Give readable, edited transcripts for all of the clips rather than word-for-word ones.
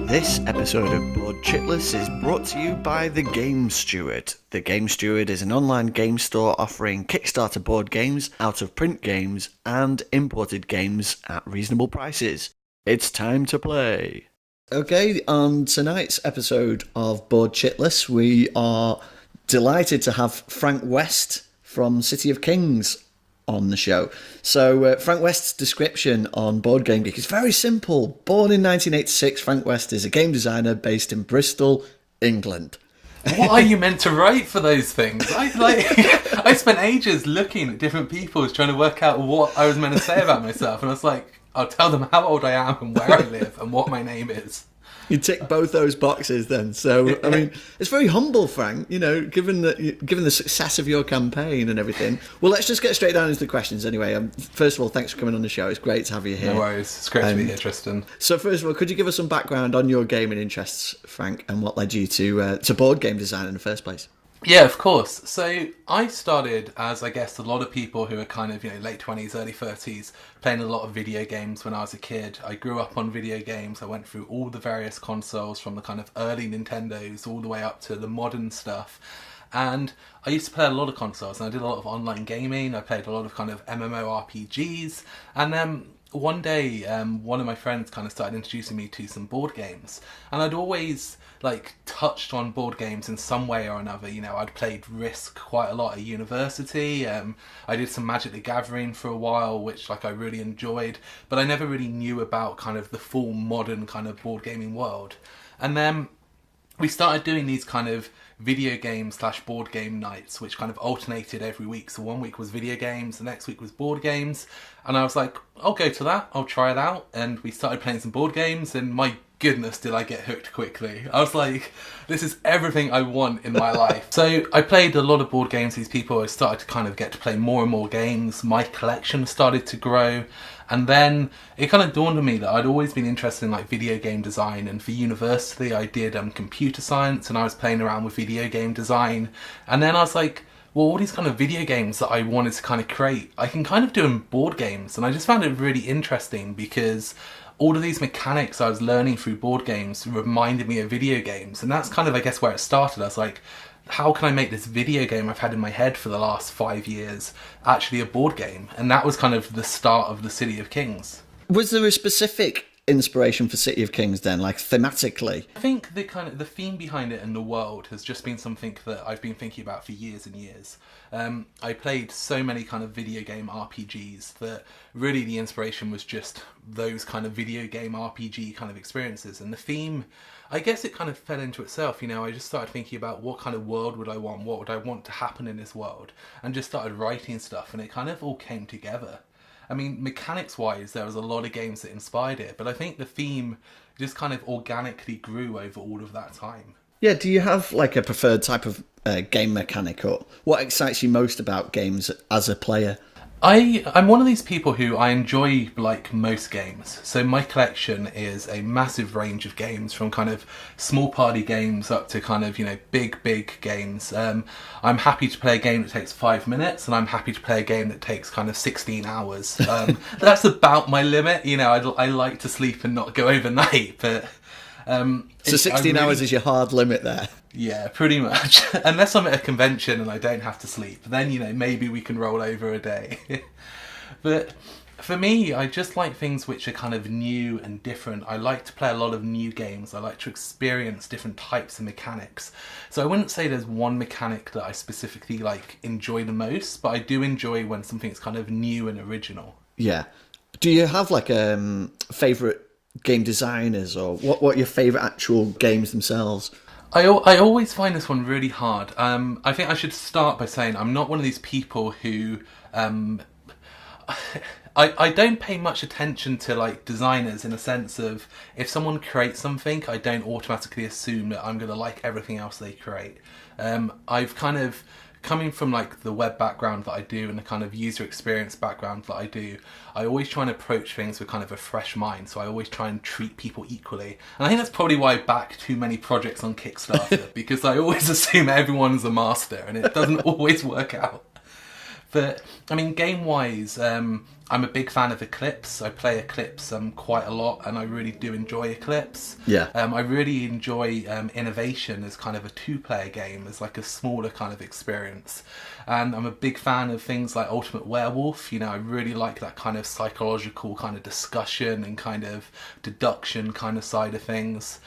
This episode of Board Chitless is brought to you by The Game Steward. The Game Steward is an online game store offering Kickstarter board games, out-of-print games, and imported games at reasonable prices. It's time to play. Okay, on tonight's episode of Board Chitless, we are delighted to have Frank West from City of Kings on the show. So Frank West's description on Board Game Geek is very simple. Born in 1986, Frank West is a game designer based in Bristol, England. What are you meant to write for those things? I spent ages looking at different people trying to work out what I was meant to say about myself, and I was like, I'll tell them how old I am and where I live and what my name is. You tick both those boxes then. So, I mean, it's very humble, Frank, you know, given the success of your campaign and everything. Well, let's just get straight down into the questions anyway. First of all, thanks for coming on the show. It's great to have you here. No worries. It's great to be here, Tristan. So, first of all, could you give us some background on your gaming interests, Frank, and what led you to board game design in the first place? Yeah, of course. So I started, as I guess a lot of people who are kind of, late 20s, early 30s, playing a lot of video games when I was a kid. I grew up on video games. I went through all the various consoles from the kind of early Nintendos all the way up to the modern stuff. And I used to play a lot of consoles, and I did a lot of online gaming. I played a lot of kind of MMORPGs. And then one day, one of my friends kind of started introducing me to some board games. And I'd always touched on board games in some way or another. I'd played Risk quite a lot at university. I did some Magic the Gathering for a while, which I really enjoyed, but I never really knew about kind of the full modern kind of board gaming world. And then we started doing these kind of video game / board game nights, which kind of alternated every week. So one week was video games, the next week was board games. And I was like, I'll go to that, I'll try it out. And we started playing some board games, and my goodness, did I get hooked quickly. I was like, this is everything I want in my life. So I played a lot of board games. These people, I started to kind of get to play more and more games. My collection started to grow. And then it kind of dawned on me that I'd always been interested in video game design. And for university, I did computer science, and I was playing around with video game design. And then I was like, well, all these kind of video games that I wanted to kind of create, I can kind of do in board games. And I just found it really interesting because all of these mechanics I was learning through board games reminded me of video games. And that's kind of, I guess, where it started. I was like, how can I make this video game I've had in my head for the last 5 years actually a board game? And that was kind of the start of the City of Kings. Was there a specific inspiration for City of Kings then, thematically? I think the theme behind it and the world has just been something that I've been thinking about for years and years. I played so many kind of video game RPGs that really the inspiration was just those kind of video game RPG kind of experiences. And the theme, I guess it kind of fell into itself. I just started thinking about what kind of world would I want, what would I want to happen in this world, and just started writing stuff, and it kind of all came together. I mean, mechanics-wise, there was a lot of games that inspired it, but I think the theme just kind of organically grew over all of that time. Yeah, do you have a preferred type of game mechanic, or what excites you most about games as a player? I'm one of these people who I enjoy most games. So my collection is a massive range of games, from kind of small party games up to kind of, big games. I'm happy to play a game that takes 5 minutes, and I'm happy to play a game that takes kind of 16 hours. That's about my limit. I like to sleep and not go overnight, but so 16 hours is your hard limit there? Yeah, pretty much. Unless I'm at a convention and I don't have to sleep, then, maybe we can roll over a day. But for me, I just like things which are kind of new and different. I like to play a lot of new games. I like to experience different types of mechanics. So I wouldn't say there's one mechanic that I specifically enjoy the most, but I do enjoy when something's kind of new and original. Yeah. Do you have favourite game designers, or what are your favourite actual games themselves? I always find this one really hard. I think I should start by saying I'm not one of these people who I don't pay much attention to designers, in a sense of, if someone creates something, I don't automatically assume that I'm going to like everything else they create. I've kind of, coming from the web background that I do and the kind of user experience background that I do, I always try and approach things with kind of a fresh mind. So I always try and treat people equally. And I think that's probably why I back too many projects on Kickstarter, because I always assume everyone's a master, and it doesn't always work out. But I mean, game wise, I'm a big fan of Eclipse. I play Eclipse quite a lot, and I really do enjoy Eclipse. Yeah. I really enjoy Innovation as kind of a two-player game, as like a smaller kind of experience. And I'm a big fan of things like Ultimate Werewolf. You know, I really like that kind of psychological kind of discussion and kind of deduction kind of side of things.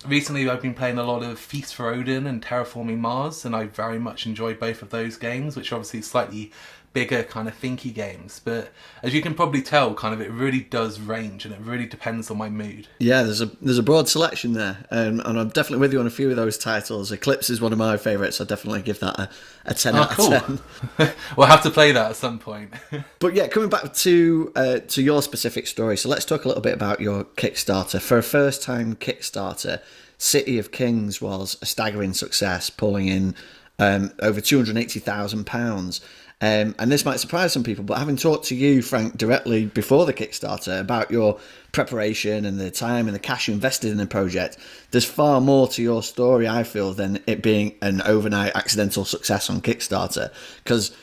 Recently I've been playing a lot of Feast for Odin and Terraforming Mars, and I very much enjoy both of those games, which are obviously slightly bigger kind of thinky games. But as you can probably tell, kind of it really does range, and it really depends on my mood. Yeah, there's a broad selection there, and I'm definitely with you on a few of those titles. Eclipse is one of my favourites. I definitely give that a 10 out of 10. We'll have to play that at some point. But yeah, coming back to your specific story, so let's talk a little bit about your Kickstarter. For a first-time Kickstarter, City of Kings was a staggering success, pulling in over £280,000. And this might surprise some people, but having talked to you, Frank, directly before the Kickstarter about your preparation and the time and the cash you invested in the project, there's far more to your story, I feel, than it being an overnight accidental success on Kickstarter. Because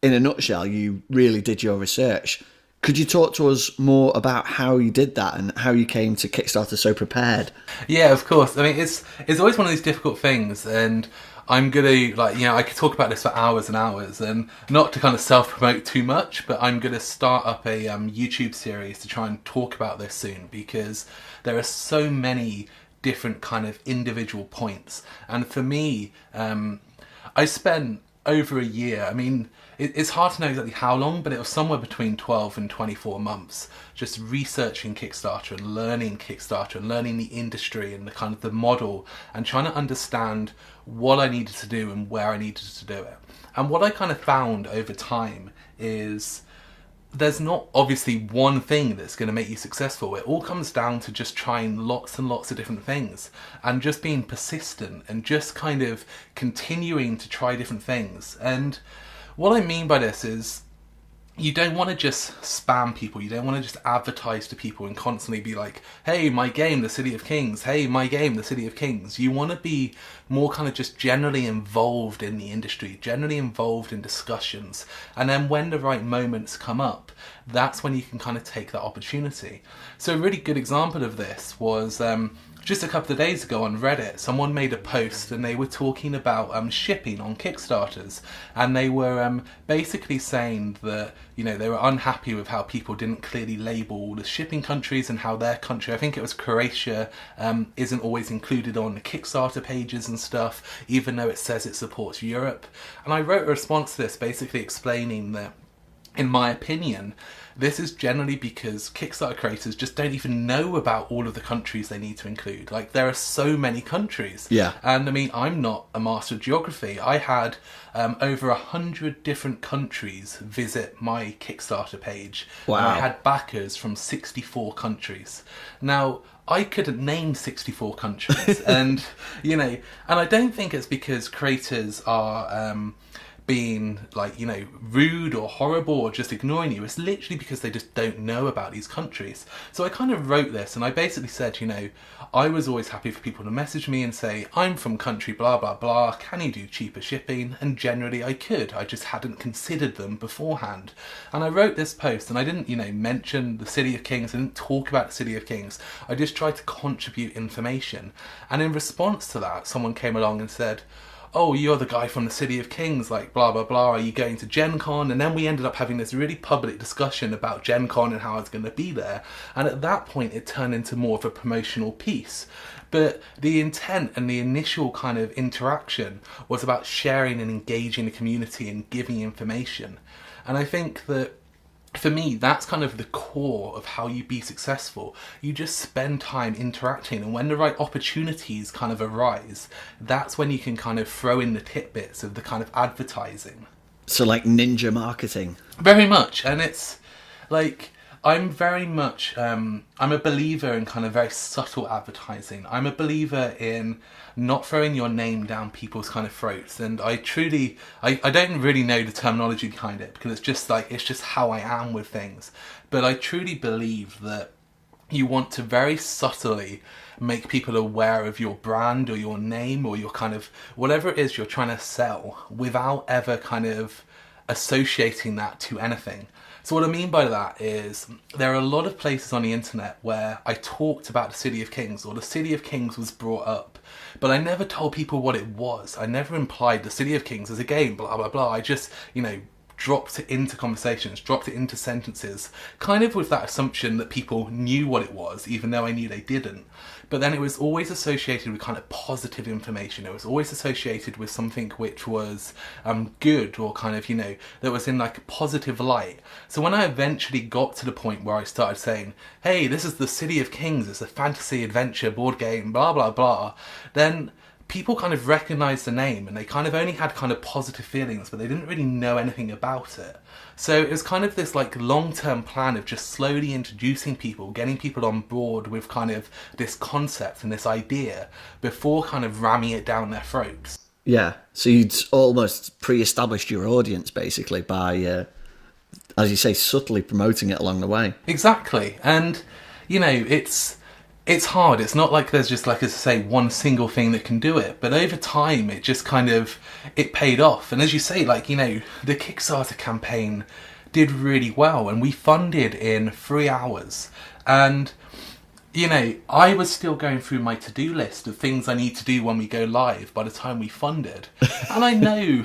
in a nutshell, you really did your research. Could you talk to us more about how you did that and how you came to Kickstarter so prepared? Yeah, of course. I mean, it's always one of these difficult things, and I'm gonna, like, you know, I could talk about this for hours and hours, and not to kind of self-promote too much, but I'm gonna start up a YouTube series to try and talk about this soon, because there are so many different kind of individual points. And for me, I spent over a year, I mean, it's hard to know exactly how long, but it was somewhere between 12 and 24 months just researching Kickstarter and learning the industry and the kind of the model, and trying to understand what I needed to do and where I needed to do it. And what I kind of found over time is there's not obviously one thing that's going to make you successful. It all comes down to just trying lots and lots of different things, and just being persistent, and just kind of continuing to try different things. And what I mean by this is, you don't want to just spam people. You don't want to just advertise to people and constantly be like, hey, my game, The City of Kings. Hey, my game, The City of Kings. You want to be more kind of just generally involved in the industry, generally involved in discussions. And then when the right moments come up, that's when you can kind of take that opportunity. So a really good example of this was just a couple of days ago on Reddit. Someone made a post and they were talking about shipping on Kickstarters, and they were basically saying that, you know, they were unhappy with how people didn't clearly label the shipping countries, and how their country, I think it was Croatia, isn't always included on the Kickstarter pages and stuff, even though it says it supports Europe. And I wrote a response to this basically explaining that, in my opinion, this is generally because Kickstarter creators just don't even know about all of the countries they need to include. Like, there are so many countries. Yeah. And I mean, I'm not a master of geography. I had over 100 different countries visit my Kickstarter page. Wow. And I had backers from 64 countries. Now, I couldn't name 64 countries. And, you know, and I don't think it's because creators are being, like, you know, rude or horrible or just ignoring you. It's literally because they just don't know about these countries. So I kind of wrote this, and I basically said, you know, I was always happy for people to message me and say, I'm from country blah blah blah, can you do cheaper shipping? And generally I could. I just hadn't considered them beforehand. And I wrote this post, and I didn't, you know, mention the City of Kings. I didn't talk about the City of Kings. I just tried to contribute information. And in response to that, someone came along and said, oh, you're the guy from the City of Kings, like, blah, blah, blah, are you going to Gen Con? And then we ended up having this really public discussion about Gen Con and how I was going to be there. And at that point, it turned into more of a promotional piece. But the intent and the initial kind of interaction was about sharing and engaging the community and giving information. And I think that, for me, that's kind of the core of how you be successful. You just spend time interacting, and when the right opportunities kind of arise, that's when you can kind of throw in the tidbits of the kind of advertising. So like ninja marketing. Very much. And it's like, I'm very much, I'm a believer in kind of very subtle advertising. I'm a believer in not throwing your name down people's kind of throats. And I truly, I don't really know the terminology behind it, because it's just like, it's just how I am with things. But I truly believe that you want to very subtly make people aware of your brand or your name or your kind of, whatever it is you're trying to sell, without ever kind of associating that to anything. So what I mean by that is there are a lot of places on the internet where I talked about the City of Kings, or the City of Kings was brought up, but I never told people what it was. I never implied the City of Kings as a game, blah, blah, blah. I just, dropped it into conversations, dropped it into sentences, kind of with that assumption that people knew what it was, even though I knew they didn't. But then it was always associated with kind of positive information. It was always associated with something which was good, or kind of, that was in like a positive light. So when I eventually got to the point where I started saying, hey, this is the City of Kings, it's a fantasy adventure board game, blah, blah, blah, then people kind of recognised the name, and they kind of only had kind of positive feelings, but they didn't really know anything about it. So it was kind of this like long-term plan of just slowly introducing people, getting people on board with kind of this concept and this idea before kind of ramming it down their throats. Yeah, so you'd almost pre-established your audience basically by, as you say, subtly promoting it along the way. Exactly, and it's hard. It's not like there's just, like, as I say, one single thing that can do it. But over time, it just kind of, it paid off. And as you say, like, the Kickstarter campaign did really well. And we funded in 3 hours. And, I was still going through my to-do list of things I need to do when we go live by the time we funded. And I know,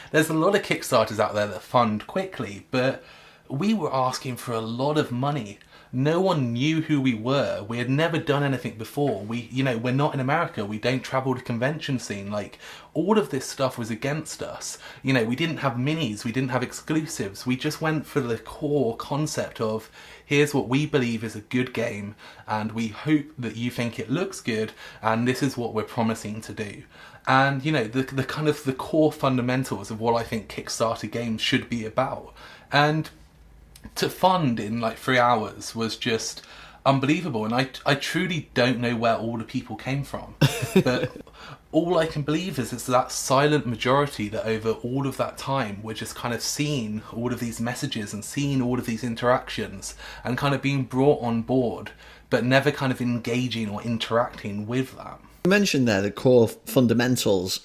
there's a lot of Kickstarters out there that fund quickly. But we were asking for a lot of money. No one knew who we were. We had never done anything before. We're not in America. We don't travel the convention scene. Like, all of this stuff was against us. We didn't have minis. We didn't have exclusives. We just went for the core concept of, here's what we believe is a good game, and we hope that you think it looks good, and this is what we're promising to do. And, the kind of the core fundamentals of what I think Kickstarter games should be about. And to fund in like 3 hours was just unbelievable, and I truly don't know where all the people came from, but all I can believe is it's that silent majority that over all of that time we're just kind of seeing all of these messages and seeing all of these interactions and kind of being brought on board, but never kind of engaging or interacting with that. You mentioned there the core fundamentals.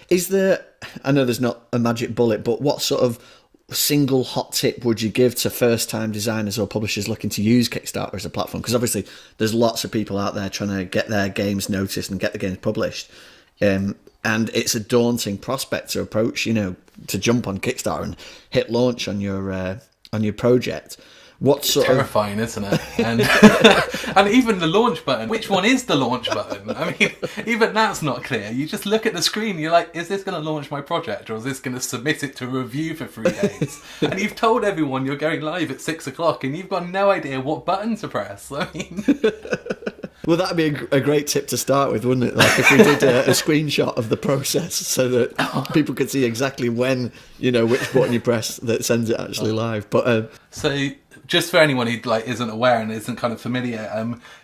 Is there, I know there's not a magic bullet, but what sort of single hot tip would you give to first-time designers or publishers looking to use Kickstarter as a platform? Because obviously there's lots of people out there trying to get their games noticed and get the games published, and it's a daunting prospect to approach, to jump on Kickstarter and hit launch on your project. What sort terrifying, isn't it? And and even the launch button. Which one is the launch button? I mean, even that's not clear. You just look at the screen, you're like, is this going to launch my project, or is this going to submit it to review for 3 days? And you've told everyone you're going live at 6 o'clock, and you've got no idea what button to press. I mean, well, that'd be a great tip to start with, wouldn't it? Like if we did a screenshot of the process so that people could see exactly when, which button you press that sends it actually live. But so just for anyone who isn't aware and isn't kind of familiar,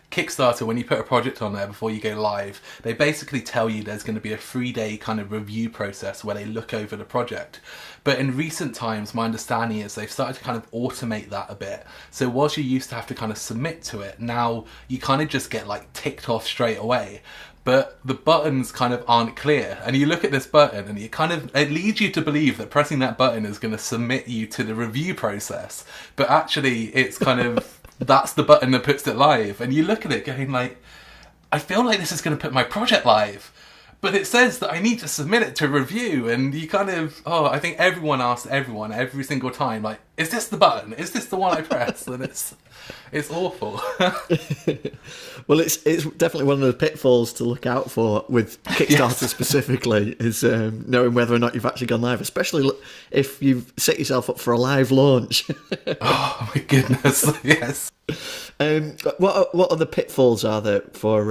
Kickstarter, when you put a project on there before you go live, they basically tell you there's going to be a 3-day kind of review process where they look over the project. But in recent times, my understanding is they've started to kind of automate that a bit. So whilst you used to have to kind of submit to it, now you kind of just get ticked off straight away. But the buttons kind of aren't clear. And you look at this button and it leads you to believe that pressing that button is going to submit you to the review process. But actually it's kind of, that's the button that puts it live. And you look at it going I feel like this is going to put my project live. But it says that I need to submit it to review, and you kind of, I think everyone asks everyone every single time, is this the button? Is this the one I press? And it's awful. Well, it's definitely one of the pitfalls to look out for with Kickstarter specifically, is knowing whether or not you've actually gone live, especially if you've set yourself up for a live launch. Oh my goodness, yes. What other pitfalls are there for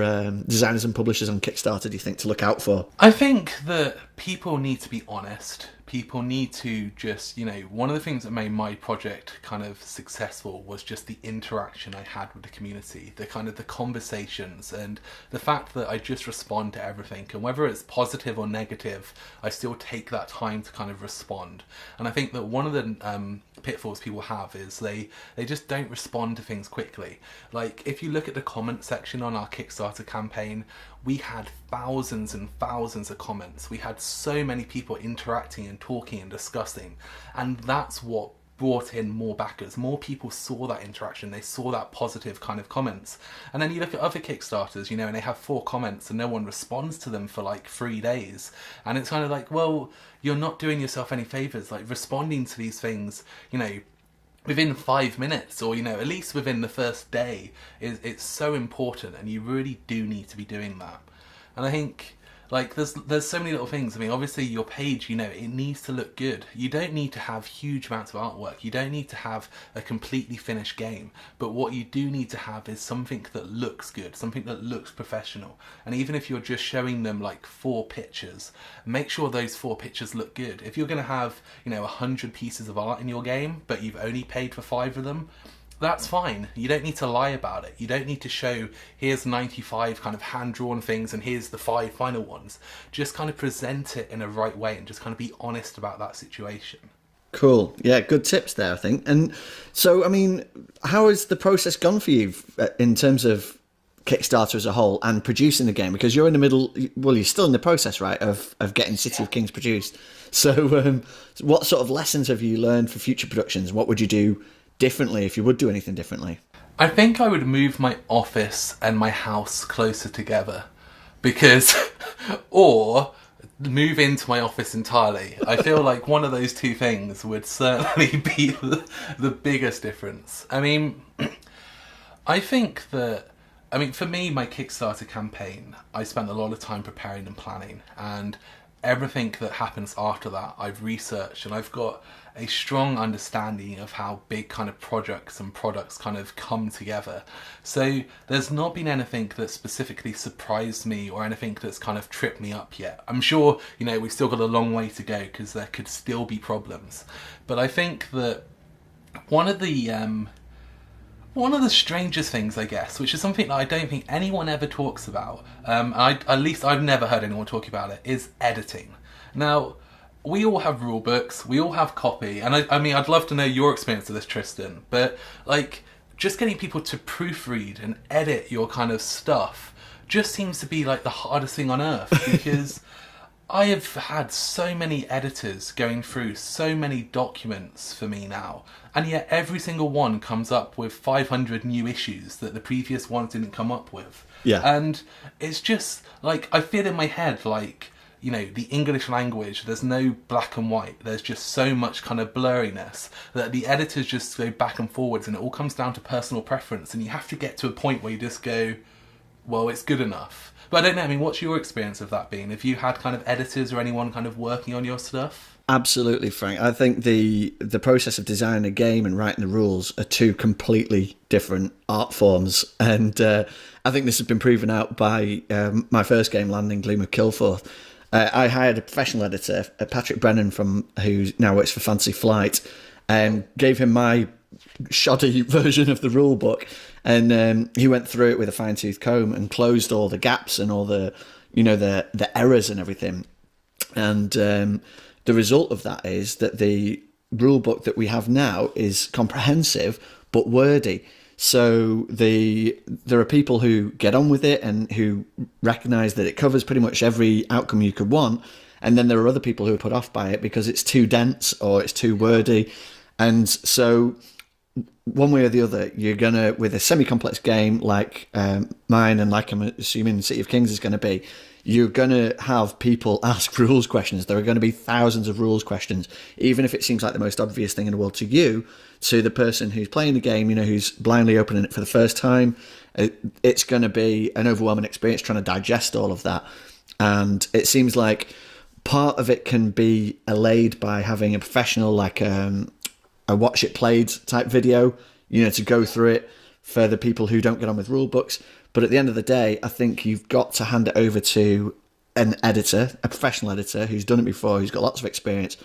designers and publishers on Kickstarter, do you think, to look out for? I think that people need to be honest. People need to just, one of the things that made my project kind of successful was just the interaction I had with the community, the conversations, and the fact that I just respond to everything, and whether it's positive or negative, I still take that time to kind of respond. And I think that one of the pitfalls people have is they just don't respond to things quickly. If you look at the comment section on our Kickstarter campaign, we had thousands and thousands of comments. We had so many people interacting and talking and discussing, and that's what brought in more backers. More people saw that interaction, they saw that positive kind of comments. And then you look at other Kickstarters, you know, and they have 4 comments and no one responds to them for like 3 days, and it's kind of like, well, you're not doing yourself any favors. Like, responding to these things, you know, within 5 minutes, or, you know, at least within the first day, it's so important, and you really do need to be doing that. And I think, like, there's so many little things. I mean, obviously your page, you know, it needs to look good. You don't need to have huge amounts of artwork. You don't need to have a completely finished game. But what you do need to have is something that looks good, something that looks professional. And even if you're just showing them like 4 pictures, make sure those 4 pictures look good. If you're going to have, you know, 100 pieces of art in your game, but you've only paid for 5 of them, that's fine. You don't need to lie about it. You don't need to show, here's 95 kind of hand-drawn things and here's the 5 final ones. Just kind of present it in a right way and just kind of be honest about that situation. Cool. Yeah, good tips there, I think. And so, I mean, how has the process gone for you in terms of Kickstarter as a whole and producing the game? Because you're in the middle, well, you're still in the process, right, of getting City of Kings produced. So what sort of lessons have you learned for future productions? What would you do differently if you would do anything differently? I think I would move my office and my house closer together, because, or move into my office entirely. I feel like one of those 2 things would certainly be the biggest difference. I mean, I think that, I mean, for me, my Kickstarter campaign, I spent a lot of time preparing and planning, and everything that happens after that I've researched, and I've got a strong understanding of how big kind of projects and products kind of come together. So there's not been anything that specifically surprised me or anything that's kind of tripped me up yet. I'm sure, you know, we've still got a long way to go because there could still be problems. But I think that one of the strangest things, I guess, which is something that I don't think anyone ever talks about, at least I've never heard anyone talk about it, is editing. Now, we all have rule books, we all have copy, and I mean, I'd love to know your experience of this, Tristan, but like, just getting people to proofread and edit your kind of stuff just seems to be like the hardest thing on earth, because I have had so many editors going through so many documents for me now, and yet every single one comes up with 500 new issues that the previous ones didn't come up with. Yeah. And it's just like, I feel in my head like, you know, the English language, there's no black and white. There's just so much kind of blurriness that the editors just go back and forwards, and it all comes down to personal preference, and you have to get to a point where you just go, well, it's good enough. But I don't know, I mean, what's your experience of that been? Have you had kind of editors or anyone kind of working on your stuff? Absolutely, Frank. I think the process of designing a game and writing the rules are 2 completely different art forms, and I think this has been proven out by my first game, Landing Gloom of Kilforth. I hired a professional editor, Patrick Brennan, who now works for Fantasy Flight, and gave him my shoddy version of the rule book, and he went through it with a fine-tooth comb and closed all the gaps and all the, you know, the errors and everything. And the result of that is that the rule book that we have now is comprehensive but wordy. So there are people who get on with it and who recognise that it covers pretty much every outcome you could want, and then there are other people who are put off by it because it's too dense or it's too wordy. And so one way or the other, you're gonna, with a semi-complex game like mine, and like I'm assuming City of Kings is going to be, you're going to have people ask rules questions. There are going to be thousands of rules questions, even if it seems like the most obvious thing in the world to you. To the person who's playing the game, you know, who's blindly opening it for the first time, it's going to be an overwhelming experience trying to digest all of that. And it seems like part of it can be allayed by having a professional, like a watch it played type video, you know, to go through it for the people who don't get on with rule books. But at the end of the day, I think you've got to hand it over to an editor, a professional editor who's done it before, who's got lots of experience,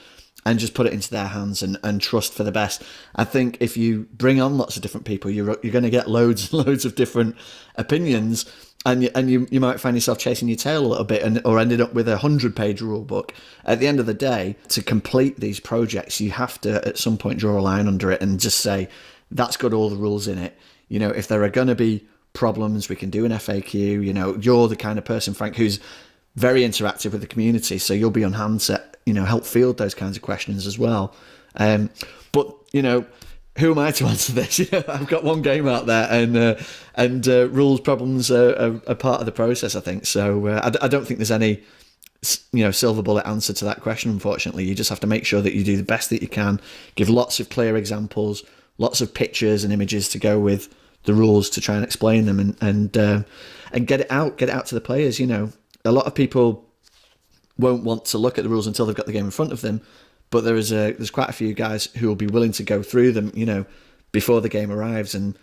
and just put it into their hands and trust for the best. I think if you bring on lots of different people, you're going to get loads and loads of different opinions, and you might find yourself chasing your tail a little bit, or ended up with a 100-page rule book. At the end of the day, to complete these projects, you have to at some point draw a line under it and just say, that's got all the rules in it. You know, if there are going to be problems, we can do an FAQ. You know, you're the kind of person, Frank, who's very interactive with the community. So you'll be on hand to, help field those kinds of questions as well. But, who am I to answer this? I've got one game out there, and rules problems are part of the process, I think. So I don't think there's any, silver bullet answer to that question, unfortunately. You just have to make sure that you do the best that you can, give lots of clear examples, lots of pictures and images to go with the rules to try and explain them, and get it out to the players. A lot of people won't want to look at the rules until they've got the game in front of them, but there's quite a few guys who will be willing to go through them, before the game arrives, and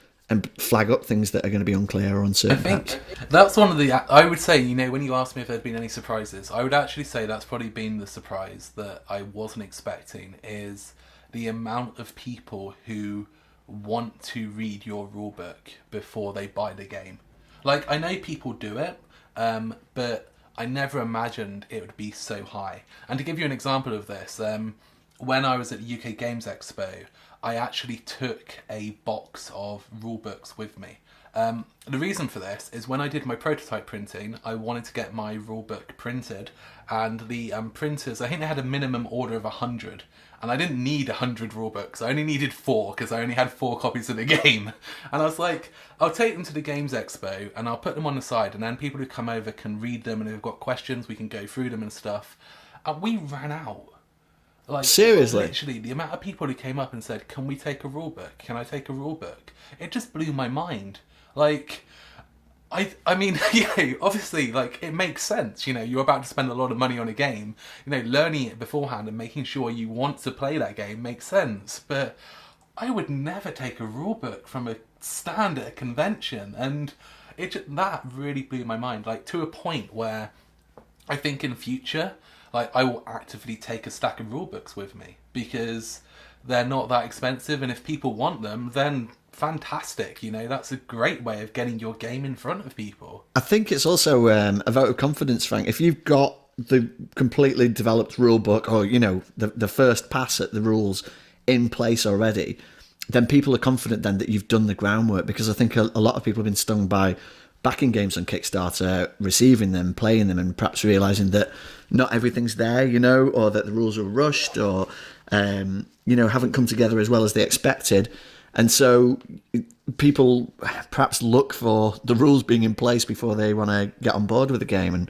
flag up things that are going to be unclear or uncertain. I think that's one of the... I would say, when you asked me if there'd been any surprises, I would actually say that's probably been the surprise that I wasn't expecting, is the amount of people who want to read your rulebook before they buy the game. Like, I know people do it, but I never imagined it would be so high. And to give you an example of this, when I was at UK Games Expo, I actually took a box of rulebooks with me. The reason for this is when I did my prototype printing, I wanted to get my rulebook printed, and the printers, I think they had a minimum order of 100, and I didn't need 100 rulebooks. I only needed 4 because I only had 4 copies of the game. And I was like, I'll take them to the Games Expo and I'll put them on the side, and then people who come over can read them, and if they've got questions, we can go through them and stuff. And we ran out. Like, seriously? Literally, the amount of people who came up and said, can we take a rulebook? Can I take a rulebook? It just blew my mind. Like, I mean, obviously, like, it makes sense, you're about to spend a lot of money on a game, learning it beforehand and making sure you want to play that game makes sense, but I would never take a rulebook from a stand at a convention, and that really blew my mind, like, to a point where I think in future, like, I will actively take a stack of rulebooks with me, because they're not that expensive, and if people want them, then fantastic, that's a great way of getting your game in front of people. I think it's also a vote of confidence, Frank. If you've got the completely developed rule book, or the first pass at the rules in place already, then people are confident then that you've done the groundwork, because I think a lot of people have been stung by backing games on Kickstarter, receiving them, playing them, and perhaps realising that not everything's there, or that the rules are rushed, or haven't come together as well as they expected. And so people perhaps look for the rules being in place before they want to get on board with the game. And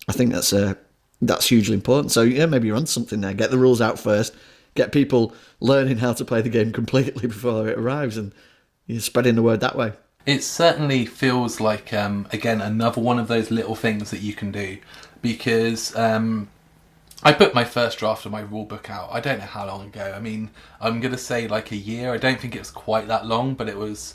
I think that's hugely important. So, maybe you're on something there. Get the rules out first. Get people learning how to play the game completely before it arrives. And you're spreading the word that way. It certainly feels like, again, another one of those little things that you can do. Because I put my first draft of my rulebook out, I don't know how long ago. I mean, I'm going to say like a year. I don't think it was quite that long, but it was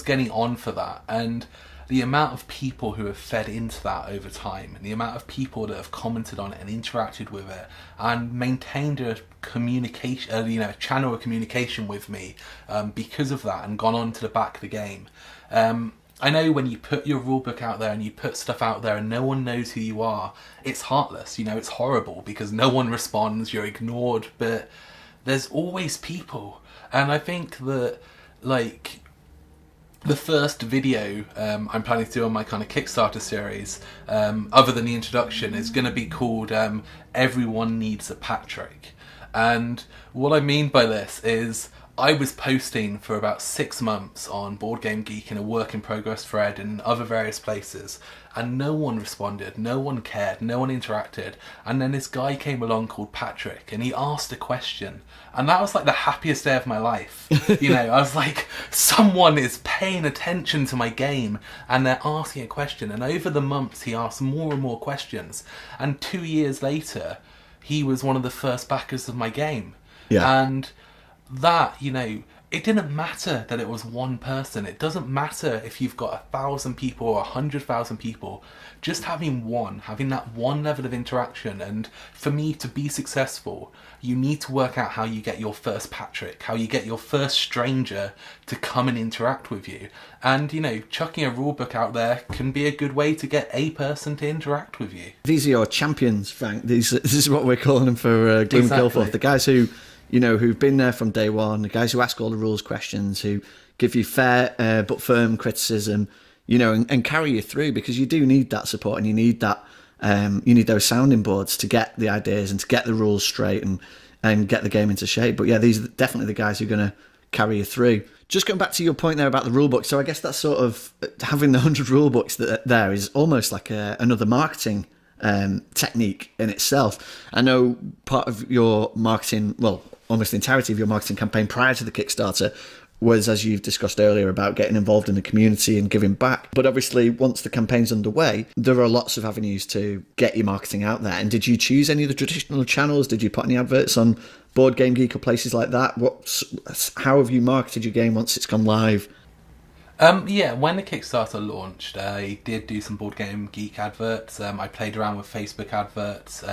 getting on for that. And the amount of people who have fed into that over time, and the amount of people that have commented on it and interacted with it and maintained a communication, a channel of communication with me because of that, and gone on to the back of the game. I know when you put your rulebook out there and you put stuff out there and no one knows who you are, it's heartless, it's horrible because no one responds, you're ignored, but there's always people. And I think that, like, the first video I'm planning to do on my kind of Kickstarter series, other than the introduction, is going to be called Everyone Needs a Patrick. And what I mean by this is, I was posting for about 6 months on Board Game Geek in a work in progress thread and other various places, and no one responded, no one cared, no one interacted. And then this guy came along called Patrick, and he asked a question, and that was like the happiest day of my life. I was like, someone is paying attention to my game and they're asking a question. And over the months he asked more and more questions, and 2 years later he was one of the first backers of my game. And that, it didn't matter that it was one person. It doesn't matter if you've got 1,000 people or 100,000 people. Just having that one level of interaction. And for me to be successful, you need to work out how you get your first Patrick, how you get your first stranger to come and interact with you. And, chucking a rulebook out there can be a good way to get a person to interact with you. These are your champions, Frank. This is what we're calling them for Gloom Killforth. The guys who've been there from day one, the guys who ask all the rules questions, who give you fair but firm criticism, and carry you through, because you do need that support and you need that You need those sounding boards to get the ideas and to get the rules straight and get the game into shape. But yeah, these are definitely the guys who are going to carry you through. Just going back to your point there about the rule book, so I guess that's sort of having the 100 rule books that there is almost like another marketing technique in itself. I know part of your marketing, well, almost the entirety of your marketing campaign prior to the Kickstarter was, as you've discussed earlier, about getting involved in the community and giving back. But obviously, once the campaign's underway, there are lots of avenues to get your marketing out there. And did you choose any of the traditional channels? Did you put any adverts on Board Game Geek or places like that? How have you marketed your game once it's gone live? Yeah, when the Kickstarter launched, I did do some Board Game Geek adverts. I played around with Facebook adverts,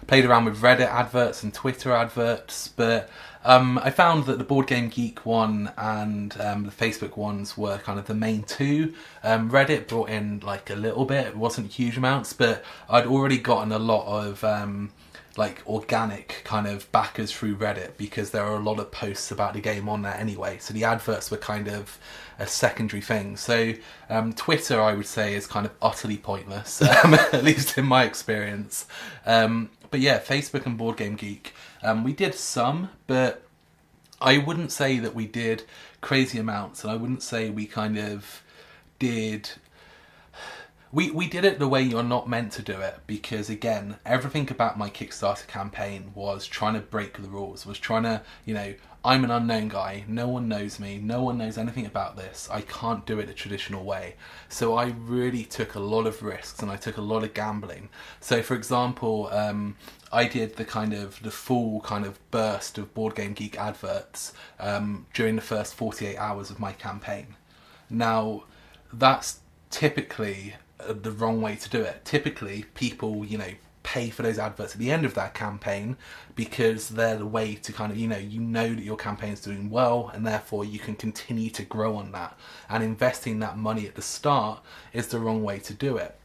played around with Reddit adverts and Twitter adverts, but I found that the Board Game Geek one and the Facebook ones were kind of the main two. Reddit brought in like a little bit, it wasn't huge amounts, but I'd already gotten a lot of like organic kind of backers through Reddit because there are a lot of posts about the game on there anyway, so the adverts were kind of a secondary thing. So Twitter, I would say, is kind of utterly pointless, at least in my experience. But yeah, Facebook and Board Game Geek, we did some, but I wouldn't say that we did crazy amounts, and I wouldn't say we kind of did... We did it the way you're not meant to do it, because again, everything about my Kickstarter campaign was trying to break the rules, was trying to, I'm an unknown guy, no one knows me, no one knows anything about this, I can't do it the traditional way. So I really took a lot of risks and I took a lot of gambling. So for example, I did the full kind of burst of Board Game Geek adverts during the first 48 hours of my campaign. Now, that's typically the wrong way to do it. Typically, people, pay for those adverts at the end of that campaign because they're the way to kind of, you know that your campaign's doing well and therefore you can continue to grow on that. And investing that money at the start is the wrong way to do it.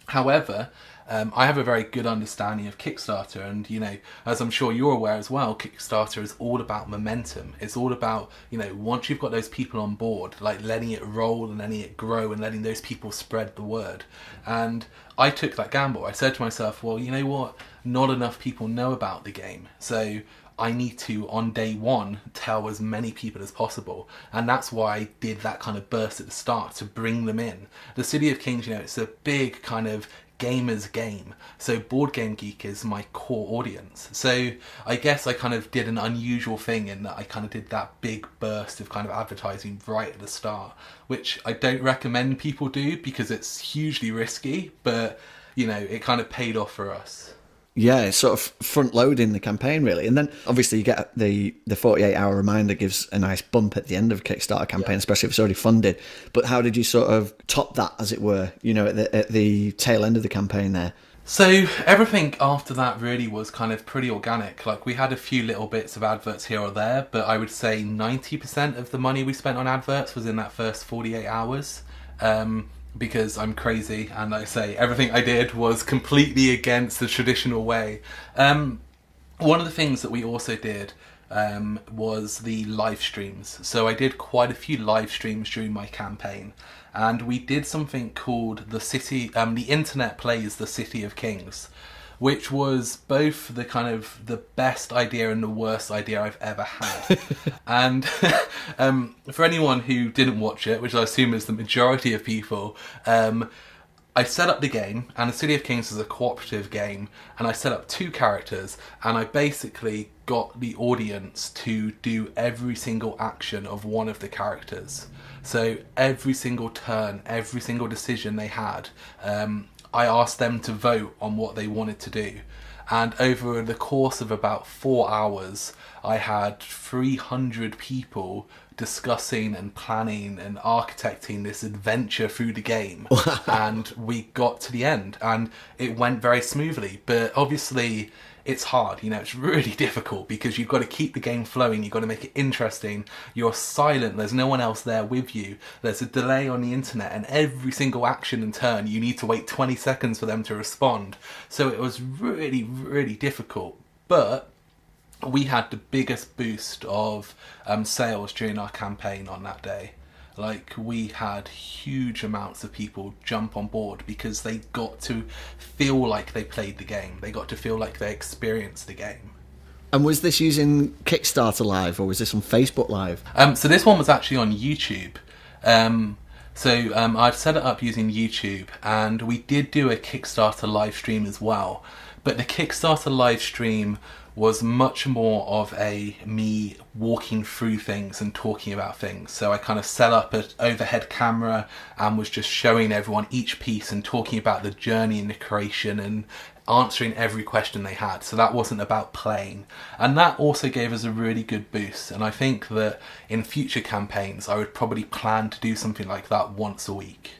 However, I have a very good understanding of Kickstarter, and as I'm sure you're aware as well, Kickstarter is all about momentum. It's all about, once you've got those people on board, like letting it roll and letting it grow and letting those people spread the word. And I took that gamble. I said to myself, well, you know what? Not enough people know about the game. So I need to, on day one, tell as many people as possible. And that's why I did that kind of burst at the start, to bring them in. The City of Kings, it's a big kind of gamers game. So Board Game Geek is my core audience. So I guess I kind of did an unusual thing in that I kind of did that big burst of kind of advertising right at the start, which I don't recommend people do because it's hugely risky, but, it kind of paid off for us. Yeah, it's sort of front-loading the campaign, really. And then, obviously, you get the 48-hour reminder gives a nice bump at the end of a Kickstarter campaign, especially if it's already funded. But how did you sort of top that, as it were, at the tail end of the campaign there? So everything after that really was kind of pretty organic. Like, we had a few little bits of adverts here or there, but I would say 90% of the money we spent on adverts was in that first 48 hours. Because I'm crazy, and like I say, everything I did was completely against the traditional way. One of the things that we also did was the live streams. So I did quite a few live streams during my campaign, and we did something called the Internet Plays the City of Kings, which was both the kind of the best idea and the worst idea I've ever had. And for anyone who didn't watch it, which I assume is the majority of people, I set up the game, and the City of Kings is a cooperative game, and I set up 2 characters, and I basically got the audience to do every single action of one of the characters. So every single turn, every single decision they had, I asked them to vote on what they wanted to do. And over the course of about 4 hours, I had 300 people discussing and planning and architecting this adventure through the game. And we got to the end, and it went very smoothly. But obviously, it's hard, it's really difficult because you've got to keep the game flowing, you've got to make it interesting, you're silent, there's no one else there with you, there's a delay on the internet, and every single action and turn you need to wait 20 seconds for them to respond. So it was really, really difficult, but we had the biggest boost of sales during our campaign on that day. like we had huge amounts of people jump on board because they got to feel like they played the game. They got to feel like they experienced the game. And was this using Kickstarter Live, or was this on Facebook Live? So this one was actually on YouTube. I'd set it up using YouTube, and we did do a Kickstarter live stream as well. But the Kickstarter live stream was much more of me walking through things and talking about things. So I kind of set up an overhead camera and was just showing everyone each piece and talking about the journey and the creation and answering every question they had. So that wasn't about playing. And that also gave us a really good boost. And I think that in future campaigns, I would probably plan to do something like that once a week.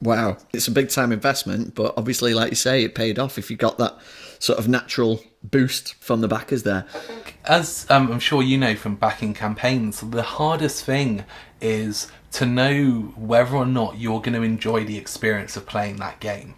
Wow, it's a big time investment, but obviously, like you say, it paid off if you got that sort of natural boost from the backers there. As I'm sure you know from backing campaigns, the hardest thing is to know whether or not you're going to enjoy the experience of playing that game.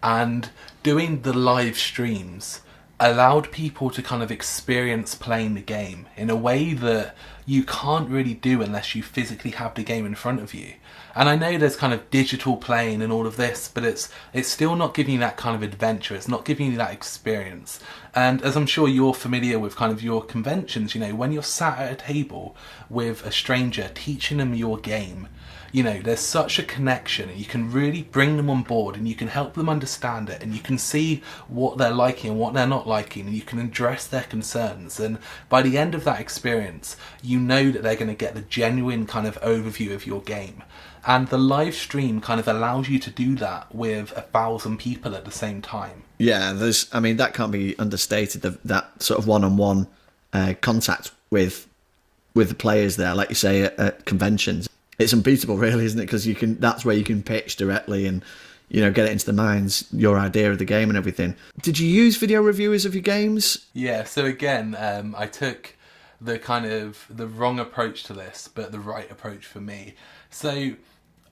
And doing the live streams allowed people to kind of experience playing the game in a way that you can't really do unless you physically have the game in front of you. And I know there's kind of digital playing and all of this, but it's still not giving you that kind of adventure. It's not giving you that experience. And as I'm sure you're familiar with kind of your conventions, you know, when you're sat at a table with a stranger teaching them your game, you know, there's such a connection, and you can really bring them on board, and you can help them understand it, and you can see what they're liking and what they're not liking, and you can address their concerns. And by the end of that experience, you know that they're going to get the genuine kind of overview of your game. And the live stream kind of allows you to do that with 1,000 people at the same time. Yeah, that can't be understated, that sort of one-on-one contact with the players there, like you say, at conventions. It's unbeatable, really, isn't it? Because that's where you can pitch directly and, you know, get it into the minds, your idea of the game and everything. Did you use video reviewers of your games? Yeah, so again, I took the wrong approach to this, but the right approach for me. So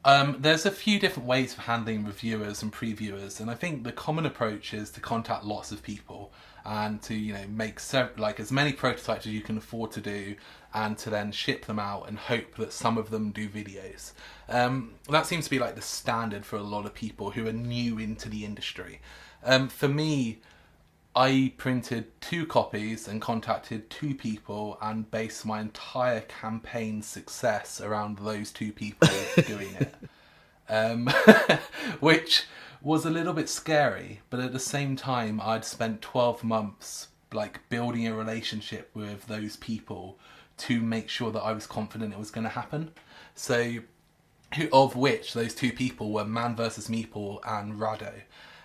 there's a few different ways of handling reviewers and previewers, and I think the common approach is to contact lots of people and to, you know, make as many prototypes as you can afford to do, and to then ship them out and hope that some of them do videos. That seems to be like the standard for a lot of people who are new into the industry. For me, I printed 2 copies and contacted 2 people and based my entire campaign's success around those 2 people doing it. Which was a little bit scary, but at the same time I'd spent 12 months like building a relationship with those people to make sure that I was confident it was going to happen. So, of which those 2 people were Man vs. Meeple and Rado.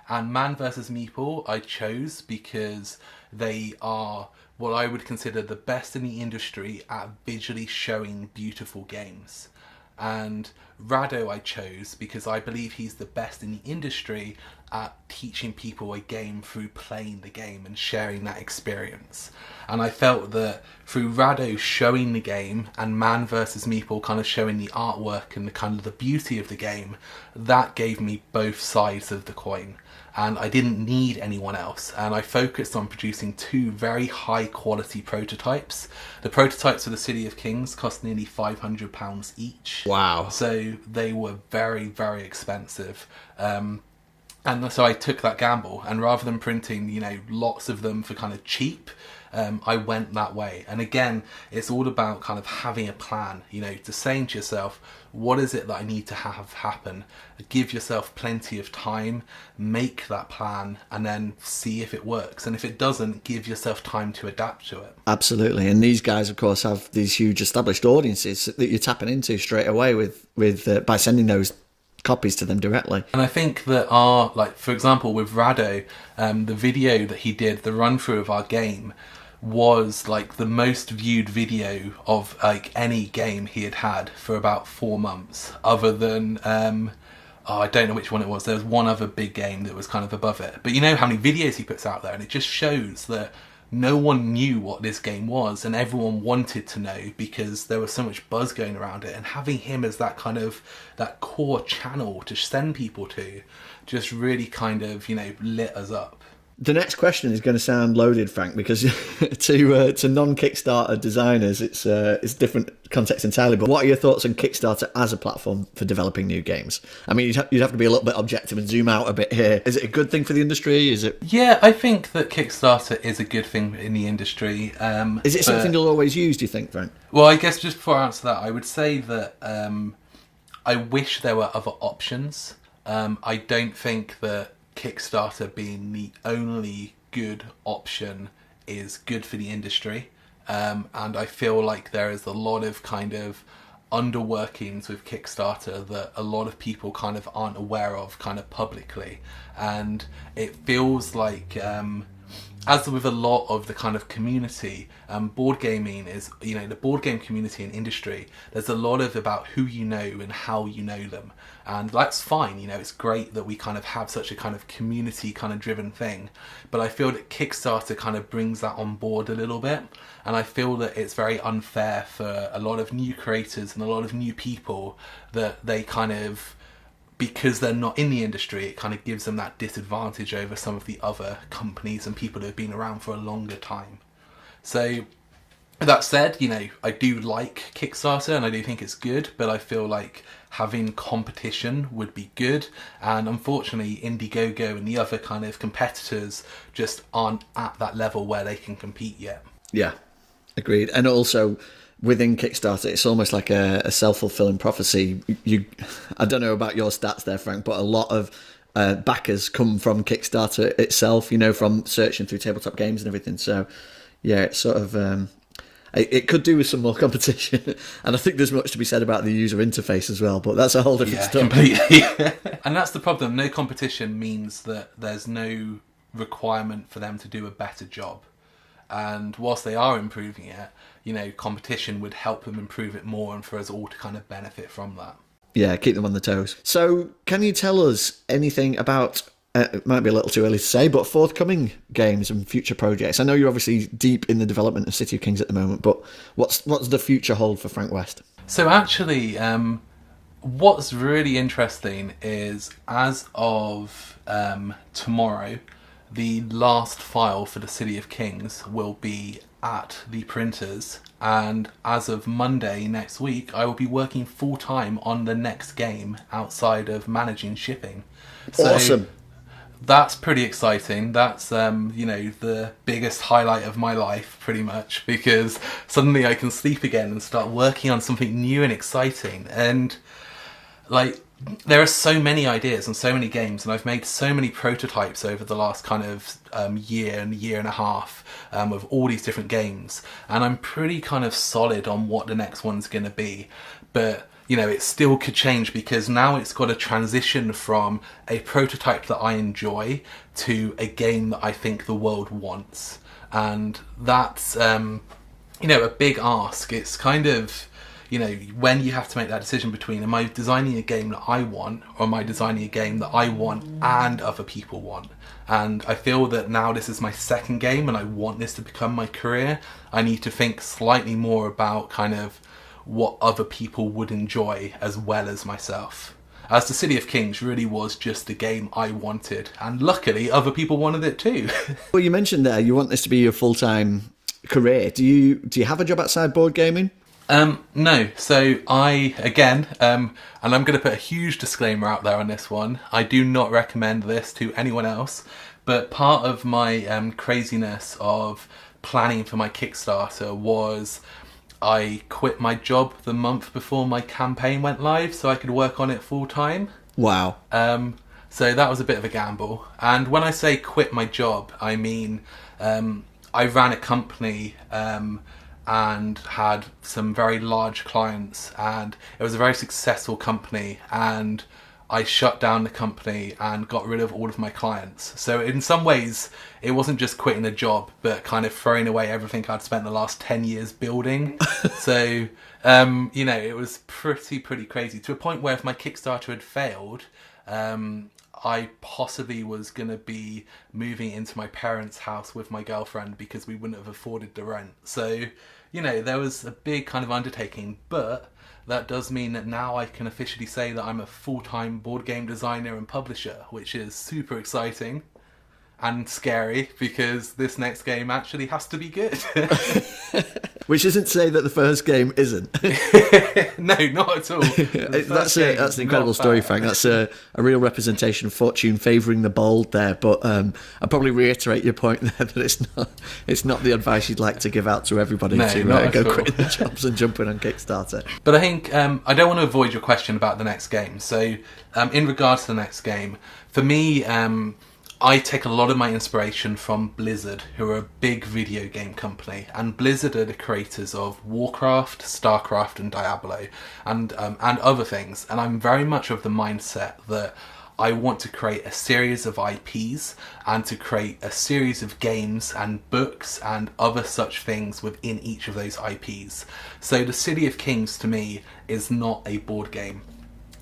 And Man vs. Meeple I chose because they are what I would consider the best in the industry at visually showing beautiful games. And Rado I chose because I believe he's the best in the industry at teaching people a game through playing the game and sharing that experience. And I felt that through Rado showing the game and Man vs. Meeple kind of showing the artwork and the kind of the beauty of the game, that gave me both sides of the coin. And I didn't need anyone else. And I focused on producing 2 very high quality prototypes. The prototypes for the City of Kings cost nearly £500 each. Wow. So they were very, very expensive. And so I took that gamble, and rather than printing, you know, lots of them for kind of cheap, I went that way. And again, it's all about kind of having a plan, you know, to saying to yourself, what is it that I need to have happen? Give yourself plenty of time, make that plan, and then see if it works. And if it doesn't, give yourself time to adapt to it. Absolutely. And these guys, of course, have these huge established audiences that you're tapping into straight away with by sending those copies to them directly. And I think that for example, with Rado, the video that he did, the run through of our game, was like the most viewed video of like any game he had for about 4 months, other than I don't know which one it was. There was one other big game that was kind of above it, but you know how many videos he puts out there, and it just shows that no one knew what this game was, and everyone wanted to know because there was so much buzz going around it. And having him as that kind of that core channel to send people to just really kind of, you know, lit us up. The next question is going to sound loaded, Frank, because to non-Kickstarter designers, it's different context entirely. But what are your thoughts on Kickstarter as a platform for developing new games? I mean, you'd have to be a little bit objective and zoom out a bit here. Is it a good thing for the industry? Is it? Yeah, I think that Kickstarter is a good thing in the industry. Is it something you'll always use, do you think, Frank? Well, I guess just before I answer that, I would say that I wish there were other options. I don't think that Kickstarter being the only good option is good for the industry. And I feel like there is a lot of kind of underworkings with Kickstarter that a lot of people kind of aren't aware of kind of publicly. And it feels like, as with a lot of the kind of community, board gaming is, the board game community and industry, there's a lot of about who you know and how you know them. And that's fine, it's great that we kind of have such a kind of community kind of driven thing. But I feel that Kickstarter kind of brings that on board a little bit. And I feel that it's very unfair for a lot of new creators and a lot of new people that they kind of, because they're not in the industry, it kind of gives them that disadvantage over some of the other companies and people that have been around for a longer time. So, that said, I do like Kickstarter and I do think it's good, but I feel like having competition would be good. And unfortunately, Indiegogo and the other kind of competitors just aren't at that level where they can compete yet. Yeah, agreed. And also, within Kickstarter, it's almost like a self-fulfilling prophecy. I don't know about your stats there, Frank, but a lot of backers come from Kickstarter itself, from searching through tabletop games and everything. So, yeah, it's sort of... it could do with some more competition. And I think there's much to be said about the user interface as well, but that's a whole different story. Completely. And that's the problem. No competition means that there's no requirement for them to do a better job. And whilst they are improving it, competition would help them improve it more and for us all to kind of benefit from that. Yeah, keep them on the toes. So can you tell us anything about, it might be a little too early to say, but forthcoming games and future projects? I know you're obviously deep in the development of City of Kings at the moment, but what's the future hold for Frank West? So actually, what's really interesting is as of tomorrow, the last file for the City of Kings will be at the printers, and as of Monday next week I will be working full-time on the next game outside of managing shipping. So awesome. That's pretty exciting. That's the biggest highlight of my life pretty much, because suddenly I can sleep again and start working on something new and exciting. And there are so many ideas and so many games, and I've made so many prototypes over the last kind of year and a half of all these different games, and I'm pretty kind of solid on what the next one's going to be. But it still could change, because now it's got to transition from a prototype that I enjoy to a game that I think the world wants, and that's a big ask. It's kind of when you have to make that decision between, am I designing a game that I want, or am I designing a game that I want and other people want? And I feel that now this is my second game and I want this to become my career. I need to think slightly more about kind of what other people would enjoy as well as myself. As the City of Kings really was just the game I wanted, and luckily other people wanted it too. Well, you mentioned there you want this to be your full-time career. Do you have a job outside board gaming? No. So again, and I'm going to put a huge disclaimer out there on this one, I do not recommend this to anyone else, but part of my craziness of planning for my Kickstarter was I quit my job the month before my campaign went live so I could work on it full time. Wow. So that was a bit of a gamble. And when I say quit my job, I mean I ran a company and had some very large clients, and it was a very successful company, and I shut down the company and got rid of all of my clients. So in some ways it wasn't just quitting a job, but kind of throwing away everything I'd spent the last 10 years building. So it was pretty crazy, to a point where if my Kickstarter had failed, I possibly was going to be moving into my parents' house with my girlfriend because we wouldn't have afforded the rent. So there was a big kind of undertaking, but that does mean that now I can officially say that I'm a full-time board game designer and publisher, which is super exciting. and scary because this next game actually has to be good. Which isn't to say that the first game isn't. No, not at all. That's an incredible story, Frank. That's a real representation of fortune favouring the bold there. But I'll probably reiterate your point there that it's not the advice you'd like to give out to everybody to go quitting their jobs and jumping on Kickstarter. But I think I don't want to avoid your question about the next game. So in regards to the next game, for me, I take a lot of my inspiration from Blizzard, who are a big video game company. And Blizzard are the creators of Warcraft, Starcraft and Diablo and other things. And I'm very much of the mindset that I want to create a series of IPs and to create a series of games and books and other such things within each of those IPs. So the City of Kings to me is not a board game.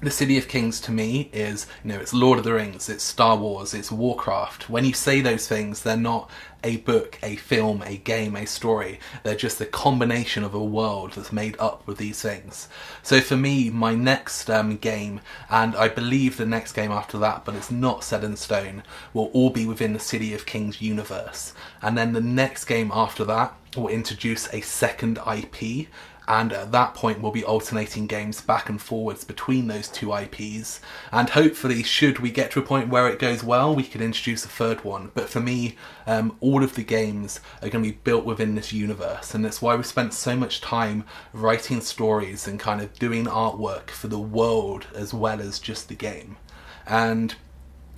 The City of Kings to me is, it's Lord of the Rings, it's Star Wars, it's Warcraft. When you say those things, they're not a book, a film, a game, a story. They're just a combination of a world that's made up with these things. So for me, my next game, and I believe the next game after that, but it's not set in stone, will all be within the City of Kings universe. And then the next game after that will introduce a second IP. And at that point we'll be alternating games back and forwards between those two IPs, and hopefully should we get to a point where it goes well, we can introduce a third one. But for me, all of the games are going to be built within this universe, and that's why we spent so much time writing stories and kind of doing artwork for the world as well as just the game. And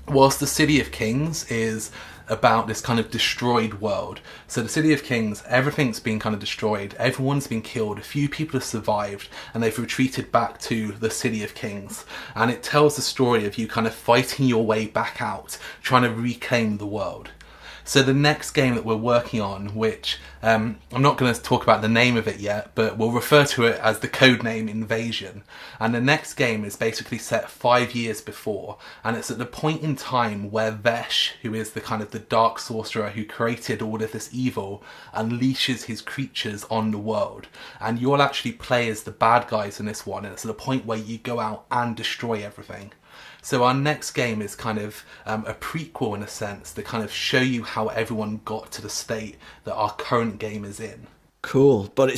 whilst the City of Kings is about this kind of destroyed world. So the City of Kings, everything's been kind of destroyed, everyone's been killed, a few people have survived, and they've retreated back to the City of Kings. And it tells the story of you kind of fighting your way back out, trying to reclaim the world. So the next game that we're working on, which I'm not going to talk about the name of it yet, but we'll refer to it as the codename Invasion. And the next game is basically set 5 years before, and it's at the point in time where Vesh, who is the kind of the dark sorcerer who created all of this evil, unleashes his creatures on the world. And you'll actually play as the bad guys in this one, and it's at the point where you go out and destroy everything. So our next game is kind of a prequel in a sense to kind of show you how everyone got to the state that our current game is in. Cool, but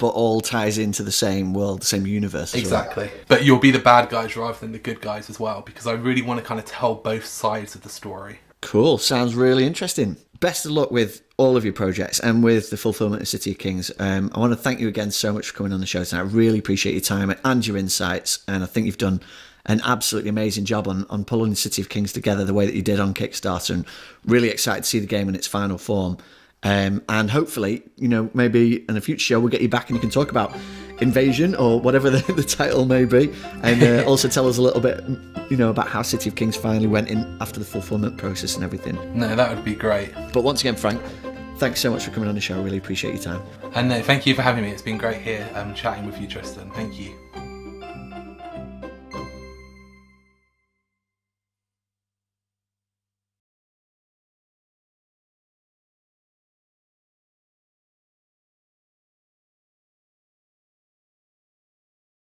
all ties into the same world, the same universe. Exactly. Well. But you'll be the bad guys rather than the good guys as well, because I really want to kind of tell both sides of the story. Cool, sounds really interesting. Best of luck with all of your projects and with the fulfillment of City of Kings. I want to thank you again so much for coming on the show tonight. I really appreciate your time and your insights, and I think you've done an absolutely amazing job on pulling the City of Kings together the way that you did on Kickstarter, and really excited to see the game in its final form. And hopefully, maybe in a future show we'll get you back and you can talk about Invasion or whatever the title may be, and also tell us a little bit, about how City of Kings finally went in after the fulfillment process and everything. No, that would be great. But once again, Frank, thanks so much for coming on the show. I really appreciate your time. And no, thank you for having me. It's been great here chatting with you, Tristan. Thank you.